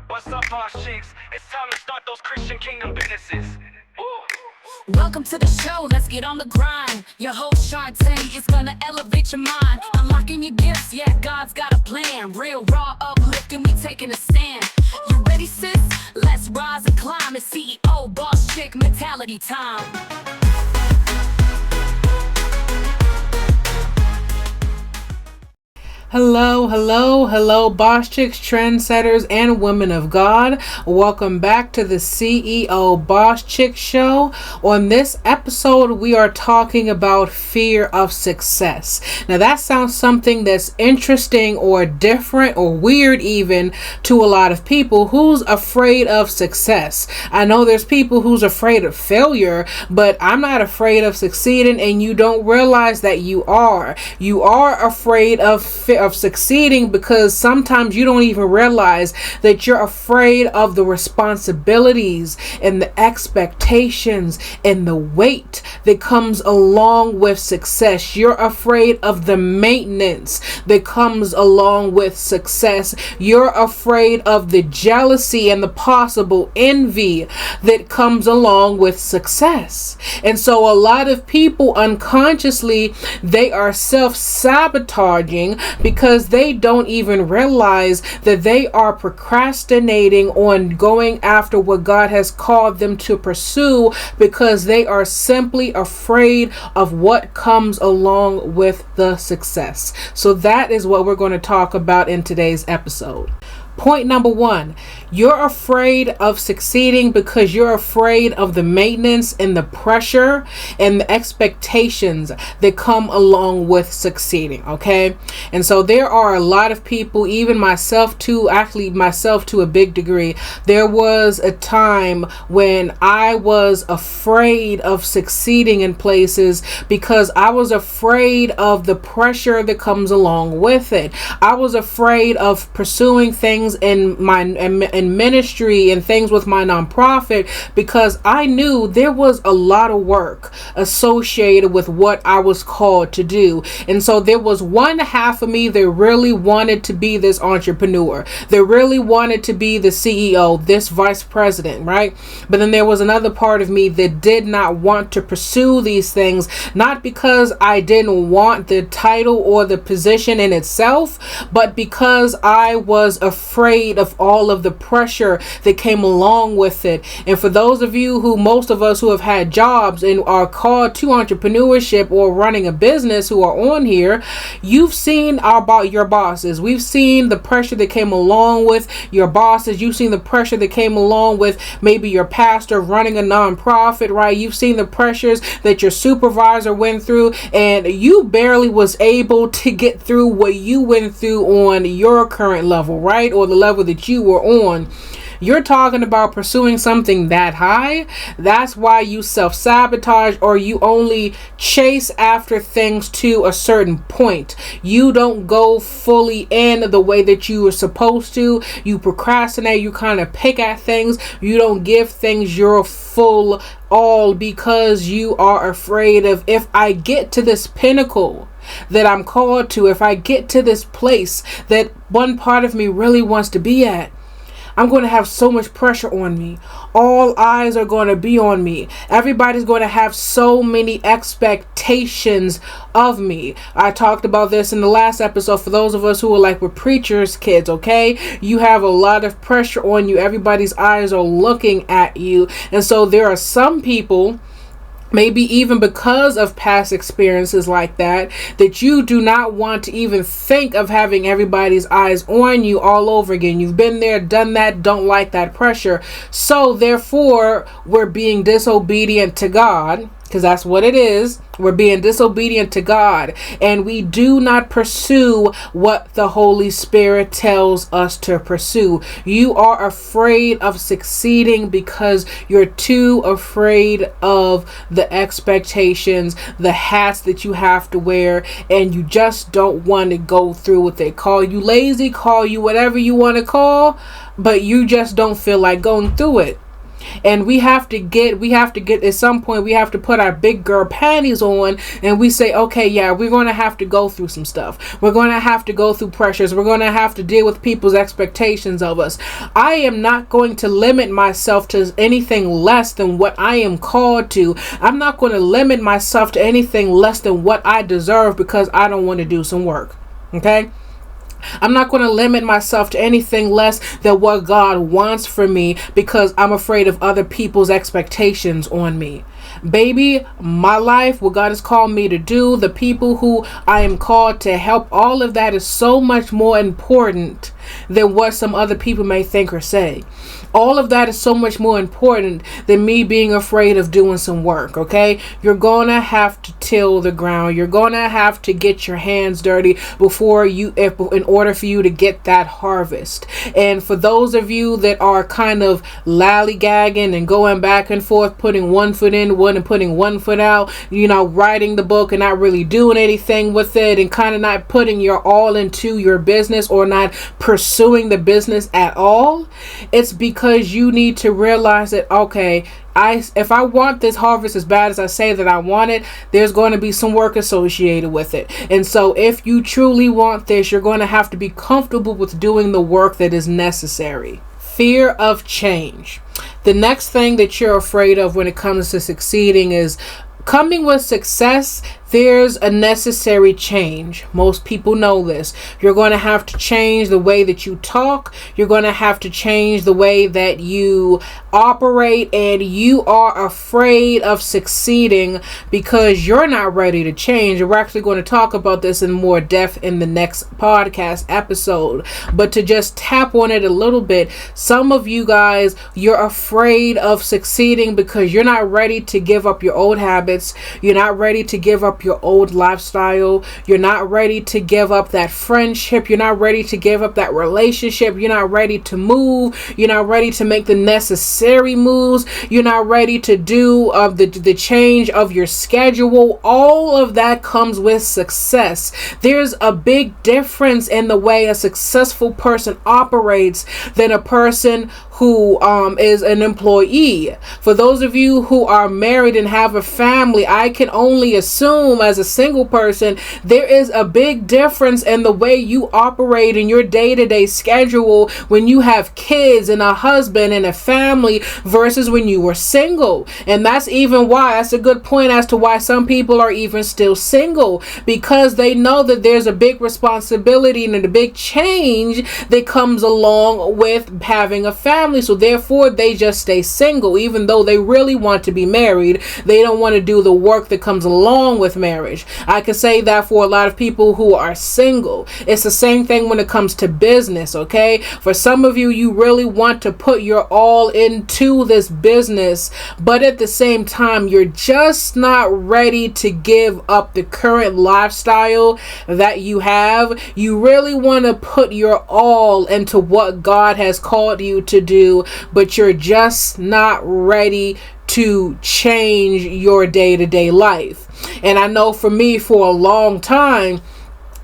What's up, boss chicks? It's time to start those Christian kingdom businesses. Welcome to the show, let's get on the grind. Your host Shantae is gonna elevate your mind. Unlocking your gifts, yeah, God's got a plan. Real, raw, uplifting, we taking a stand. You ready, sis? Let's rise and climb. It's CEO boss chick mentality time. Hello, boss chicks, trendsetters, and women of God. Welcome back to the CEO Boss Chick Show. On this episode, we are talking about fear of success. Now, that sounds something that's interesting or different or weird even to a lot of people. Who's afraid of success? I know there's people who's afraid of failure, but I'm not afraid of succeeding, and you don't realize that you are. You are afraid of succeeding because sometimes you don't even realize that you're afraid of the responsibilities and the expectations and the weight that comes along with success. You're afraid of the maintenance that comes along with success. You're afraid of the jealousy and the possible envy that comes along with success. And so a lot of people unconsciously, they are self-sabotaging because they don't even realize that they are procrastinating on going after what God has called them to pursue because they are simply afraid of what comes along with the success. So that is what we're going to talk about in today's episode. Point number one, you're afraid of succeeding because you're afraid of the maintenance and the pressure and the expectations that come along with succeeding, okay? And so there are a lot of people, even myself too, actually myself to a big degree. There was a time when I was afraid of succeeding in places because I was afraid of the pressure that comes along with it. I was afraid of pursuing things in ministry and things with my nonprofit because I knew there was a lot of work associated with what I was called to do. And so there was one half of me that really wanted to be this entrepreneur, that really wanted to be the CEO, this vice president, right? But then there was another part of me that did not want to pursue these things, not because I didn't want the title or the position in itself, but because I was afraid of all of the pressure that came along with it. And for those of you most of us who have had jobs and are called to entrepreneurship or running a business who are on here, you've seen about your bosses. We've seen the pressure that came along with your bosses. You've seen the pressure that came along with maybe your pastor running a nonprofit, right? You've seen the pressures that your supervisor went through, and you barely was able to get through what you went through on your current level, right? Or the level that you were on. You're talking about pursuing something that high. That's why you self-sabotage, or you only chase after things to a certain point. You don't go fully in the way that you were supposed to. You procrastinate. You kind of pick at things. You don't give things your full all because you are afraid of, if I get to this pinnacle that I'm called to, if I get to this place that one part of me really wants to be at, I'm going to have so much pressure on me. All eyes are going to be on me. Everybody's going to have so many expectations of me. I talked about this in the last episode for those of us who are like, we're preachers' kids, okay? You have a lot of pressure on you. Everybody's eyes are looking at you. And so there are some people, maybe even because of past experiences like that you do not want to even think of having everybody's eyes on you all over again. You've been there, done that, don't like that pressure. So therefore, we're being disobedient to God, because that's what it is. We're being disobedient to God, and we do not pursue what the Holy Spirit tells us to pursue. You are afraid of succeeding because you're too afraid of the expectations, the hats that you have to wear, and you just don't want to go through with it. Call you lazy, call you whatever you want to call, but you just don't feel like going through it. And we have to get at some point, we have to put our big girl panties on, and we say, okay, yeah, we're going to have to go through some stuff. We're going to have to go through pressures. We're going to have to deal with people's expectations of us. I am not going to limit myself to anything less than what I am called to. I'm not going to limit myself to anything less than what I deserve because I don't want to do some work. Okay? I'm not going to limit myself to anything less than what God wants for me because I'm afraid of other people's expectations on me. Baby, my life, what God has called me to do, the people who I am called to help, all of that is so much more important than what some other people may think or say. All of that is so much more important than me being afraid of doing some work, okay? You're going to have to till the ground. You're going to have to get your hands dirty in order for you to get that harvest. And for those of you that are kind of lollygagging and going back and forth, putting one foot in and putting one foot out, writing the book and not really doing anything with it, and kind of not putting your all into your business or not pursuing the business at all, it's because you need to realize that, okay, if I want this harvest as bad as I say that I want it, there's going to be some work associated with it. And so if you truly want this, you're going to have to be comfortable with doing the work that is necessary. Fear of change. The next thing that you're afraid of when it comes to succeeding is coming with success. There's a necessary change. Most people know this. You're going to have to change the way that you talk. You're going to have to change the way that you operate, and you are afraid of succeeding because you're not ready to change. We're actually going to talk about this in more depth in the next podcast episode. But to just tap on it a little bit, some of you guys, you're afraid of succeeding because you're not ready to give up your old habits. You're not ready to give up your old lifestyle. You're not ready to give up that friendship. You're not ready to give up that relationship. You're not ready to move. You're not ready to make the necessary moves. You're not ready to do the change of your schedule. All of that comes with success. There's a big difference in the way a successful person operates than a person who is an employee. For those of you who are married and have a family, I can only assume as a single person, there is a big difference in the way you operate in your day-to-day schedule when you have kids and a husband and a family versus when you were single. And that's a good point as to why some people are even still single, because they know that there's a big responsibility and a big change that comes along with having a family. So therefore they just stay single, even though they really want to be married. They don't want to do the work that comes along with marriage. I can say that for a lot of people who are single. It's the same thing when it comes to business, okay? For some of you, you really want to put your all into this business, but at the same time, you're just not ready to give up the current lifestyle that you have. You really want to put your all into what God has called you to do, but you're just not ready to change your day-to-day life. And I know for me, for a long time,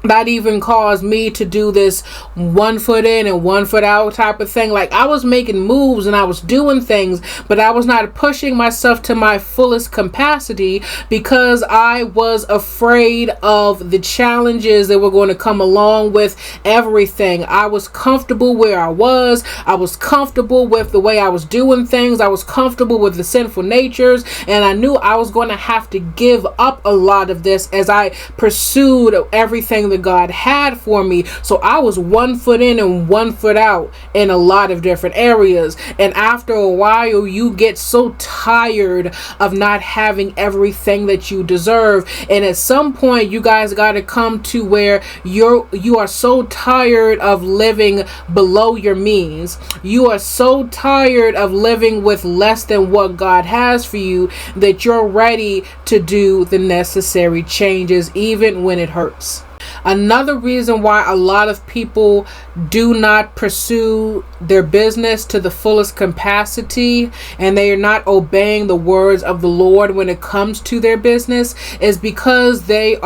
that even caused me to do this 1 foot in and 1 foot out type of thing. Like, I was making moves and I was doing things, but I was not pushing myself to my fullest capacity because I was afraid of the challenges that were going to come along with everything. I was comfortable where I was. I was comfortable with the way I was doing things. I was comfortable with the sinful natures, and I knew I was going to have to give up a lot of this as I pursued everything that God had for me. So I was 1 foot in and 1 foot out in a lot of different areas. And after a while, you get so tired of not having everything that you deserve. And at some point, you guys got to come to where you are so tired of living below your means. You are so tired of living with less than what God has for you that you're ready to do the necessary changes, even when it hurts. Another reason why a lot of people do not pursue their business to the fullest capacity and they are not obeying the words of the Lord when it comes to their business is because they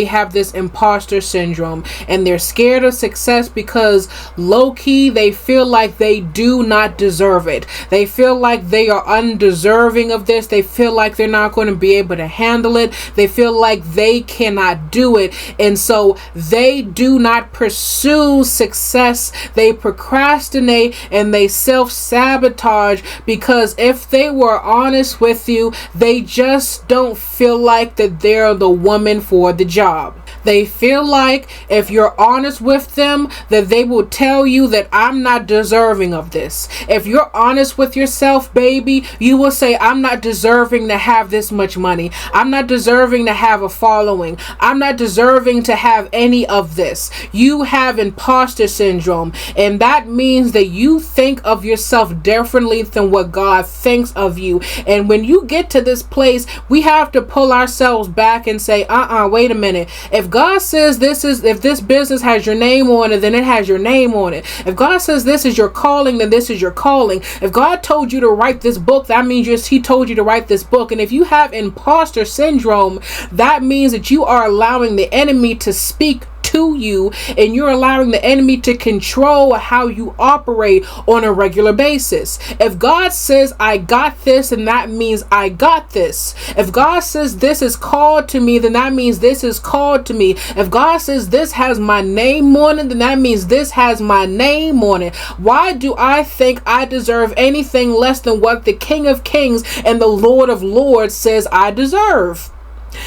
have this imposter syndrome, and they're scared of success because low-key they feel like they do not deserve it. They feel like they are undeserving of this. They feel like they're not going to be able to handle it. They feel like they cannot do it, and so they do not pursue success. They procrastinate and they self-sabotage because if they were honest with you, they just don't feel like that they're the woman for the job. They feel like if you're honest with them, that they will tell you that I'm not deserving of this. If you're honest with yourself, baby, you will say, I'm not deserving to have this much money. I'm not deserving to have a following. I'm not deserving to have any of this. You have imposter syndrome, and that means that you think of yourself differently than what God thinks of you. And when you get to this place, we have to pull ourselves back and say, wait a minute. If God says if this business has your name on it, then it has your name on it. If God says this is your calling, then this is your calling. If God told you to write this book, that means He told you to write this book. And if you have imposter syndrome, that means that you are allowing the enemy to speak to you, and you're allowing the enemy to control how you operate on a regular basis. If God says I got this, and that means I got this. If God says this is called to me, then that means this is called to me. If God says this has my name on it, then that means this has my name on it. Why do I think I deserve anything less than what the King of Kings and the Lord of Lords says I deserve?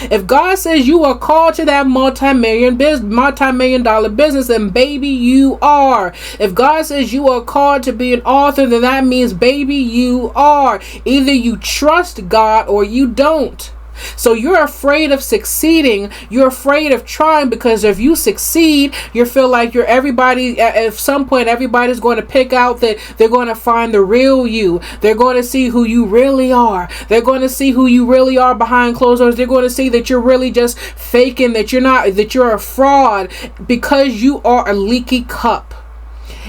If God says you are called to that multi-million dollar business, then baby, you are. If God says you are called to be an author, then that means baby, you are. Either you trust God or you don't. So you're afraid of succeeding. You're afraid of trying because if you succeed, you feel like at some point, everybody's going to pick out that they're going to find the real you. They're going to see who you really are. They're going to see who you really are behind closed doors. They're going to see that you're really just faking, that you're a fraud because you are a leaky cup.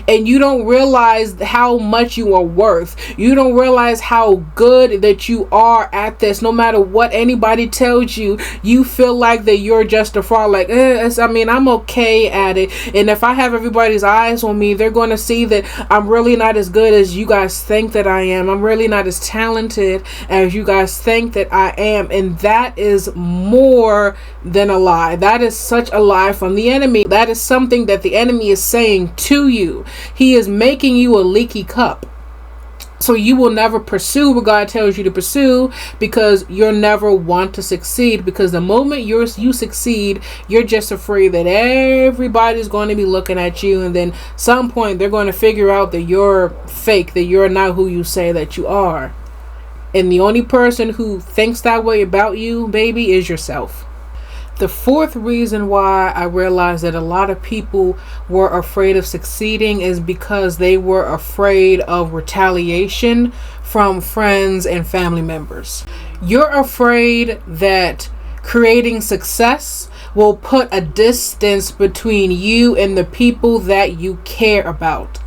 And you don't realize how much you are worth. You don't realize how good that you are at this. No matter what anybody tells you, you feel like that you're just a fraud. Like, I'm okay at it. And if I have everybody's eyes on me, they're going to see that I'm really not as good as you guys think that I am. I'm really not as talented as you guys think that I am. And that is more than a lie. That is such a lie from the enemy. That is something that the enemy is saying to you. He is making you a leaky cup. So you will never pursue what God tells you to pursue because you'll never want to succeed. Because the moment you succeed, you're just afraid that everybody's going to be looking at you. And then some point they're going to figure out that you're fake, that you're not who you say that you are. And the only person who thinks that way about you, baby, is yourself. The fourth reason why I realized that a lot of people were afraid of succeeding is because they were afraid of retaliation from friends and family members. You're afraid that creating success will put a distance between you and the people that you care about.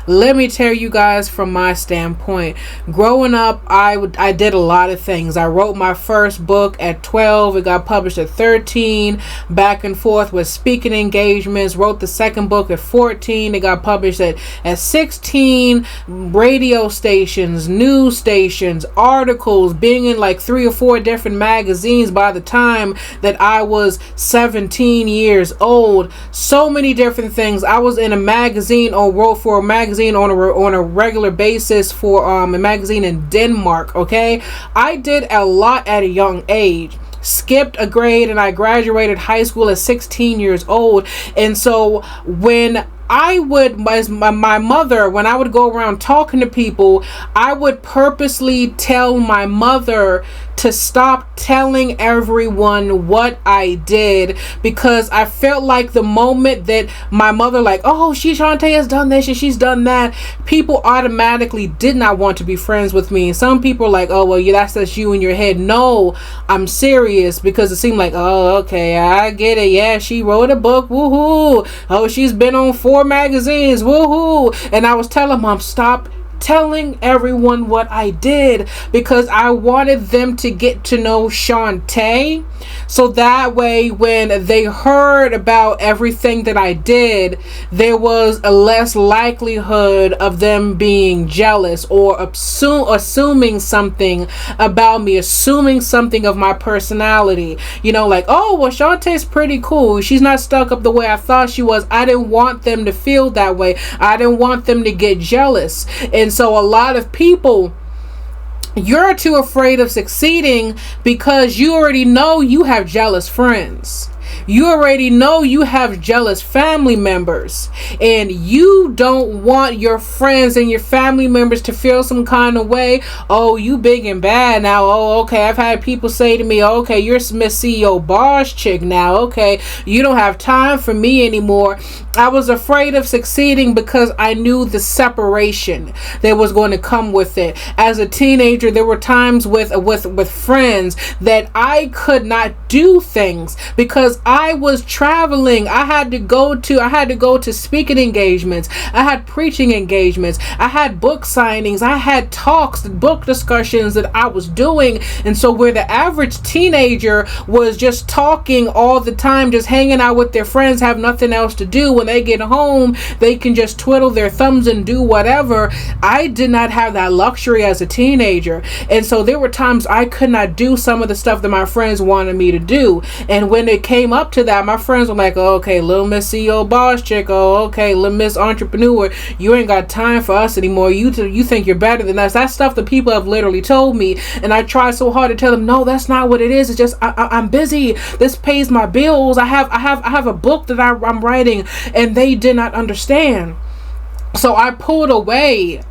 Let me tell you guys from my standpoint. Growing up, I did a lot of things. I wrote my first book at 12. It got published at 13. Back and forth with speaking engagements. Wrote the second book at 14. It got published at 16. Radio stations, news stations, articles, being in like 3 or 4 different magazines by the time that I was 17 years old. So many different things. I was in a magazine or wrote for a magazine on a regular basis for a magazine in Denmark. Okay, I did a lot at a young age. Skipped a grade and I graduated high school at 16 years old. And so when I would, as my mother, when I would go around talking to people, I would purposely tell my mother to stop telling everyone what I did, because I felt like the moment that my mother like, oh, Shantae has done this and she's done that, people automatically did not want to be friends with me. Some people are like, oh, well, yeah, that's you in your head. No, I'm serious, because it seemed like, oh, okay, I get it. Yeah, she wrote a book. Woohoo. Oh, she's been on 4 magazines. Woohoo. And I was telling Mom, stop telling everyone what I did, because I wanted them to get to know Shantae, so that way when they heard about everything that I did, there was a less likelihood of them being jealous or assuming something about me, assuming something of my personality, like, oh, well, Shantae's pretty cool, she's not stuck up the way I thought she was. I didn't want them to feel that way. I didn't want them to get jealous. And so a lot of people, you're too afraid of succeeding because you already know you have jealous friends. You already know you have jealous family members, and you don't want your friends and your family members to feel some kind of way. Oh, you big and bad now. Oh, okay. I've had people say to me, okay, you're Miss CEO boss chick now. Okay, you don't have time for me anymore. I was afraid of succeeding because I knew the separation that was going to come with it. As a teenager, there were times with friends that I could not do things because I was traveling. I had to go to speaking engagements. I had preaching engagements. I had book signings. I had talks, book discussions that I was doing. And so where the average teenager was just talking all the time, just hanging out with their friends, have nothing else to do, when they get home, they can just twiddle their thumbs and do whatever. I did not have that luxury as a teenager. And so there were times I could not do some of the stuff that my friends wanted me to do. And when it came up to that, my friends were like, oh, okay, little Miss CEO boss chick, oh, okay, little Miss Entrepreneur, you ain't got time for us anymore. You think you're better than us. That's stuff that people have literally told me, and I try so hard to tell them, no, that's not what it is. It's just I'm busy. This pays my bills. I have a book that I'm writing, and they did not understand. So I pulled away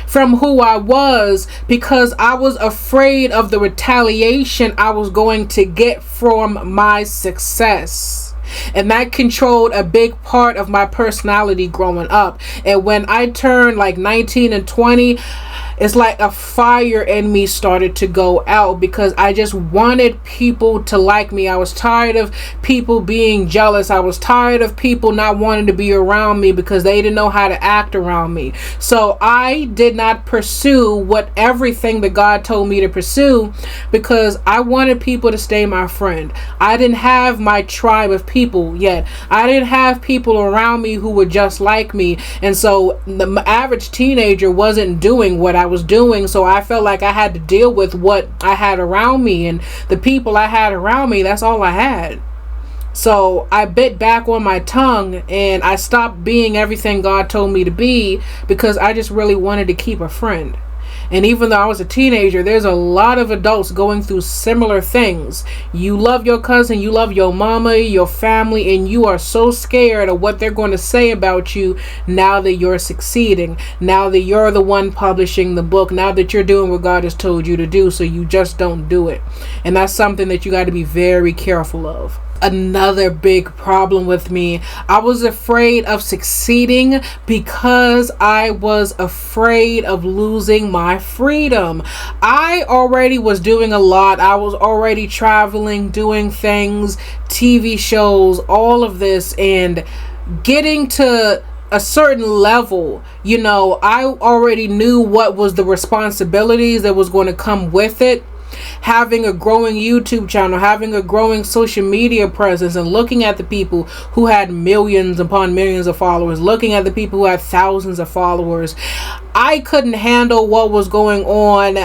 from who I was because I was afraid of the retaliation I was going to get from my success. And that controlled a big part of my personality growing up. And when I turned like 19 and 20, it's like a fire in me started to go out because I just wanted people to like me. I was tired of people being jealous. I was tired of people not wanting to be around me because they didn't know how to act around me. So I did not pursue everything that God told me to pursue because I wanted people to stay my friend. I didn't have my tribe of people yet. I didn't have people around me who were just like me. And so the average teenager wasn't doing what I was doing, so I felt like I had to deal with what I had around me, and the people I had around me, that's all I had. So I bit back on my tongue and I stopped being everything God told me to be because I just really wanted to keep a friend. And even though I was a teenager, there's a lot of adults going through similar things. You love your cousin, you love your mama, your family, and you are so scared of what they're going to say about you now that you're succeeding, now that you're the one publishing the book, now that you're doing what God has told you to do, so you just don't do it. And that's something that you got to be very careful of. Another big problem with me, I was afraid of succeeding because I was afraid of losing my freedom. I already was doing a lot. I was already traveling, doing things, TV shows, all of this, and getting to a certain level, I already knew what was the responsibilities that was going to come with it. Having a growing YouTube channel, having a growing social media presence, and looking at the people who had millions upon millions of followers, looking at the people who had thousands of followers, I couldn't handle what was going on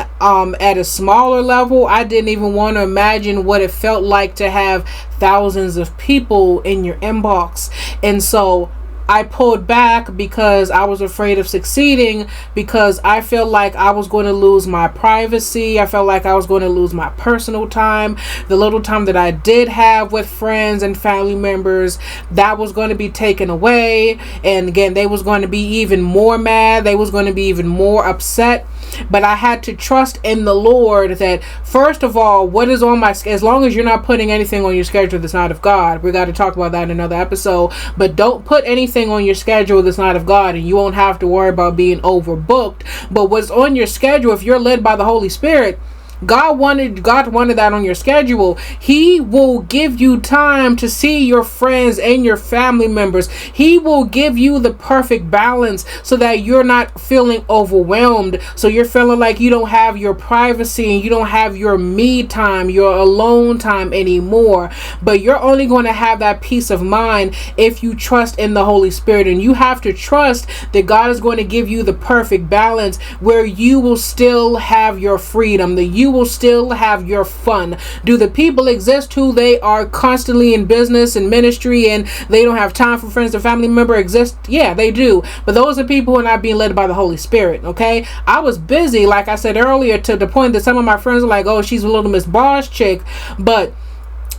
at a smaller level. I didn't even want to imagine what it felt like to have thousands of people in your inbox. And so I pulled back because I was afraid of succeeding, because I felt like I was going to lose my privacy. I felt like I was going to lose my personal time. The little time that I did have with friends and family members, that was going to be taken away. And again, they was going to be even more mad. They was going to be even more upset. But I had to trust in the Lord that, first of all, what is on my, as long as you're not putting anything on your schedule that's not of God, we got to talk about that in another episode, but don't put anything on your schedule that's not of God, and you won't have to worry about being overbooked. But what's on your schedule, if you're led by the Holy Spirit, God wanted that on your schedule. He will give you time to see your friends and your family members. He will give you the perfect balance so that you're not feeling overwhelmed. So you're feeling like you don't have your privacy and you don't have your me time, your alone time anymore. But you're only going to have that peace of mind if you trust in the Holy Spirit. And you have to trust that God is going to give you the perfect balance where you will still have your freedom, that you will still have your fun. Do the people exist who they are constantly in business and ministry and they don't have time for friends and family member exist? Yeah, they do. But those are people who are not being led by the Holy Spirit. Okay, I was busy, like I said earlier, to the point that some of my friends are like, oh, she's a little Miss Boss chick, but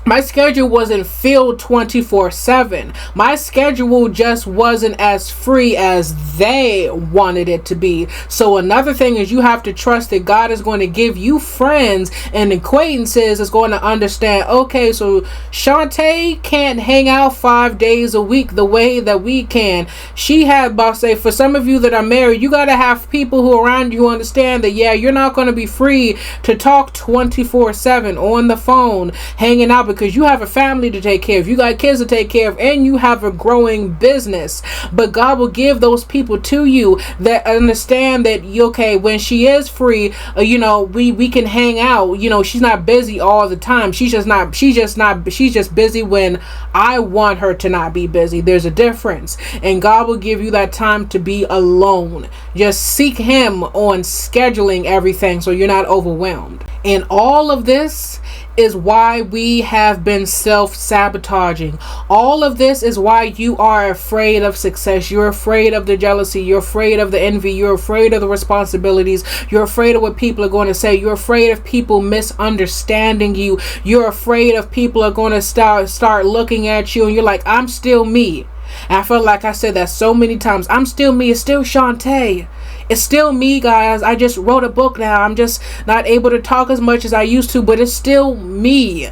my schedule wasn't filled 24/7. My schedule just wasn't as free as they wanted it to be. So another thing is you have to trust that God is going to give you friends and acquaintances that's going to understand, okay, so Shantae can't hang out 5 days a week the way that we can. She had, about say, for some of you that are married, you got to have people who are around you who understand that, yeah, you're not going to be free to talk 24/7 on the phone, hanging out, because you have a family to take care of, you got kids to take care of, and you have a growing business. But God will give those people to you that understand that, okay, when she is free, we can hang out. She's not busy all the time. She's just busy when I want her to not be busy. There's a difference. And God will give you that time to be alone. Just seek Him on scheduling everything so you're not overwhelmed. And all of this is why we have been self-sabotaging. All of this is why you are afraid of success. You're afraid of the jealousy. You're afraid of the envy. You're afraid of the responsibilities. You're afraid of what people are going to say. You're afraid of people misunderstanding you. You're afraid of people are going to start looking at you and you're like, I'm still me. And I feel like I said that so many times. I'm still me. It's still Shantae. It's still me, guys. I just wrote a book now. I'm just not able to talk as much as I used to, but it's still me.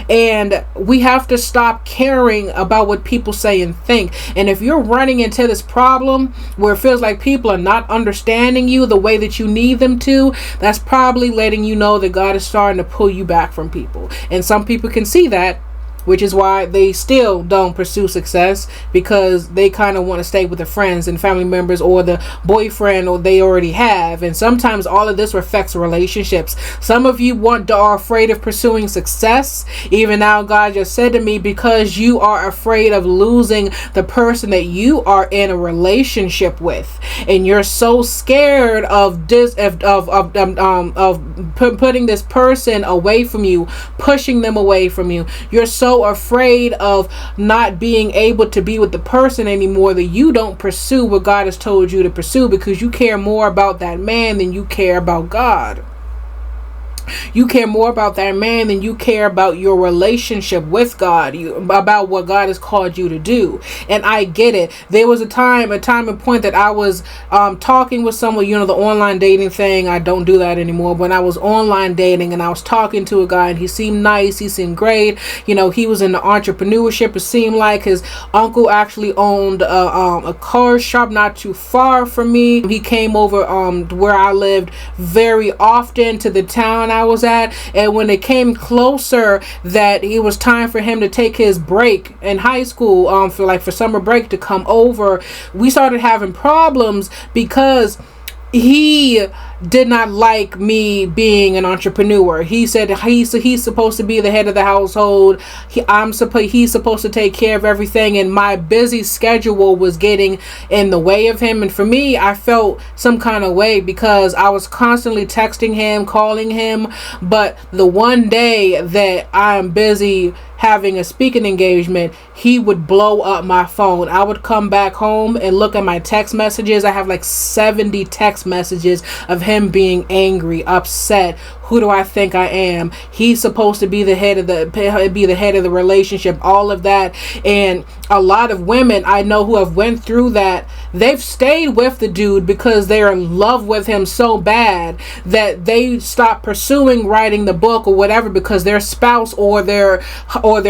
And we have to stop caring about what people say and think. And if you're running into this problem where it feels like people are not understanding you the way that you need them to, that's probably letting you know that God is starting to pull you back from people. And some people can see that, which is why they still don't pursue success, because they kind of want to stay with the friends and family members or the boyfriend or they already have. And sometimes all of this affects relationships. Some of you are afraid of pursuing success. Even now, God just said to me, because you are afraid of losing the person that you are in a relationship with, and you're so scared of putting this person away from you, pushing them away from you. You're so afraid of not being able to be with the person anymore that you don't pursue what God has told you to pursue, because you care more about that man than you care about God. You care more about that man than you care about your relationship with God, about what God has called you to do. And I get it. There was a time and point that I was talking with someone, the online dating thing. I don't do that anymore. When I was online dating and I was talking to a guy and he seemed nice, he seemed great. He was in the entrepreneurship. It seemed like his uncle actually owned a car shop not too far from me. He came over where I lived very often, to the town I was at. And when it came closer that it was time for him to take his break in high school, for summer break, to come over, we started having problems because he did not like me being an entrepreneur. He said he's supposed to be the head of the household. He's supposed to take care of everything, and my busy schedule was getting in the way of him. And for me, I felt some kind of way because I was constantly texting him, calling him. But the one day that I'm busy having a speaking engagement, he would blow up my phone. I would come back home and look at my text messages. I have like 70 text messages of him being angry, upset. Who do I think I am? He's supposed to be the head of the relationship, all of that. And a lot of women I know who have went through that, they've stayed with the dude because they're in love with him so bad that they stop pursuing writing the book or whatever because their spouse or their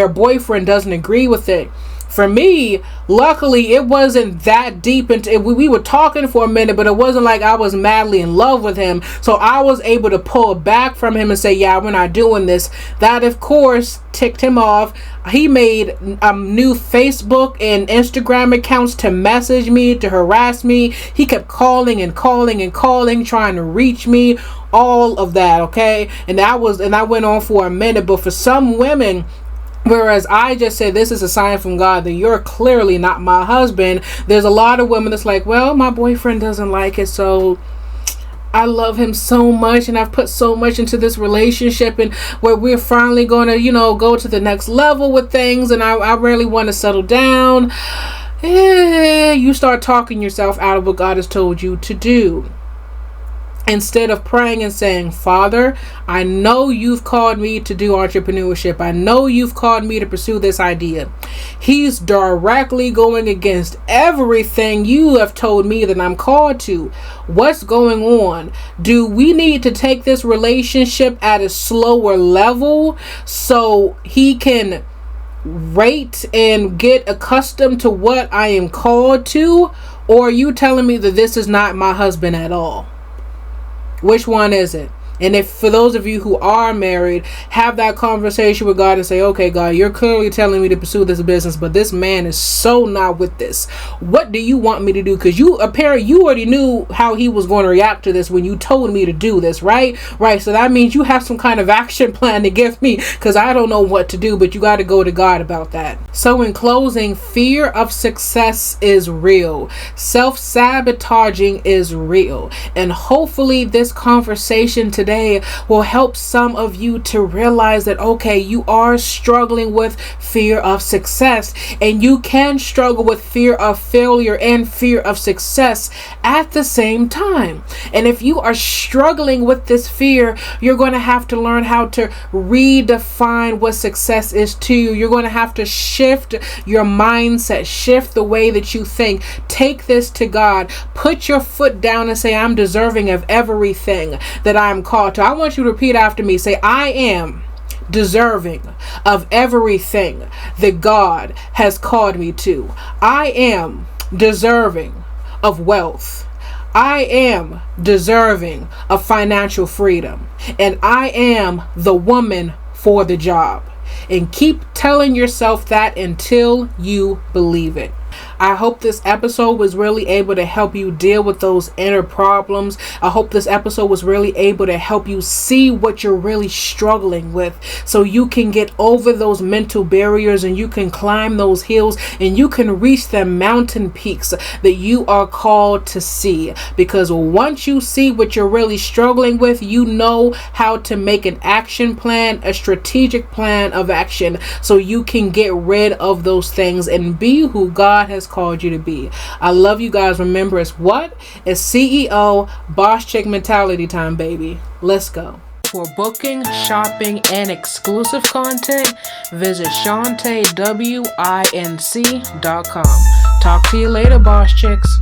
boyfriend doesn't agree with it. For me, luckily, it wasn't that deep into it. We were talking for a minute, but it wasn't like I was madly in love with him. So I was able to pull back from him and say, yeah, we're not doing this. That, of course, ticked him off. He made new Facebook and Instagram accounts to message me, to harass me. He kept calling and calling and calling, trying to reach me. All of that, okay? And I went on for a minute, but for some women, whereas I just said this is a sign from God that you're clearly not my husband, there's a lot of women that's like, well, my boyfriend doesn't like it, so I love him so much and I've put so much into this relationship, and where we're finally going to, go to the next level with things, and I really want to settle down. You start talking yourself out of what God has told you to do. Instead of praying and saying, Father, I know you've called me to do entrepreneurship. I know you've called me to pursue this idea. He's directly going against everything you have told me that I'm called to. What's going on? Do we need to take this relationship at a slower level so he can rate and get accustomed to what I am called to? Or are you telling me that this is not my husband at all? Which one is it? And if, for those of you who are married, have that conversation with God and say, okay, God, you're clearly telling me to pursue this business, but this man is so not with this. What do you want me to do? Because you already knew how he was going to react to this when you told me to do this, right? Right. So that means you have some kind of action plan to give me, because I don't know what to do, but you got to go to God about that. So in closing, fear of success is real. Self-sabotaging is real. And hopefully this conversation today will help some of you to realize that, okay, you are struggling with fear of success, and you can struggle with fear of failure and fear of success at the same time. And if you are struggling with this fear, you're going to have to learn how to redefine what success is to you. You're going to have to shift your mindset, shift the way that you think. Take this to God. Put your foot down and say, I'm deserving of everything that I'm called to. I want you to repeat after me. Say, I am deserving of everything that God has called me to. I am deserving of wealth. I am deserving of financial freedom. And I am the woman for the job. And keep telling yourself that until you believe it. I hope this episode was really able to help you deal with those inner problems. I hope this episode was really able to help you see what you're really struggling with, so you can get over those mental barriers and you can climb those hills and you can reach the mountain peaks that you are called to see. Because once you see what you're really struggling with, you know how to make an action plan, a strategic plan of action, so you can get rid of those things and be who God has called you to be. I love you guys. Remember, it's CEO boss chick mentality time, baby. Let's go. For booking, shopping, and exclusive content, visit ShantaeWinc.com. Talk to you later, boss chicks.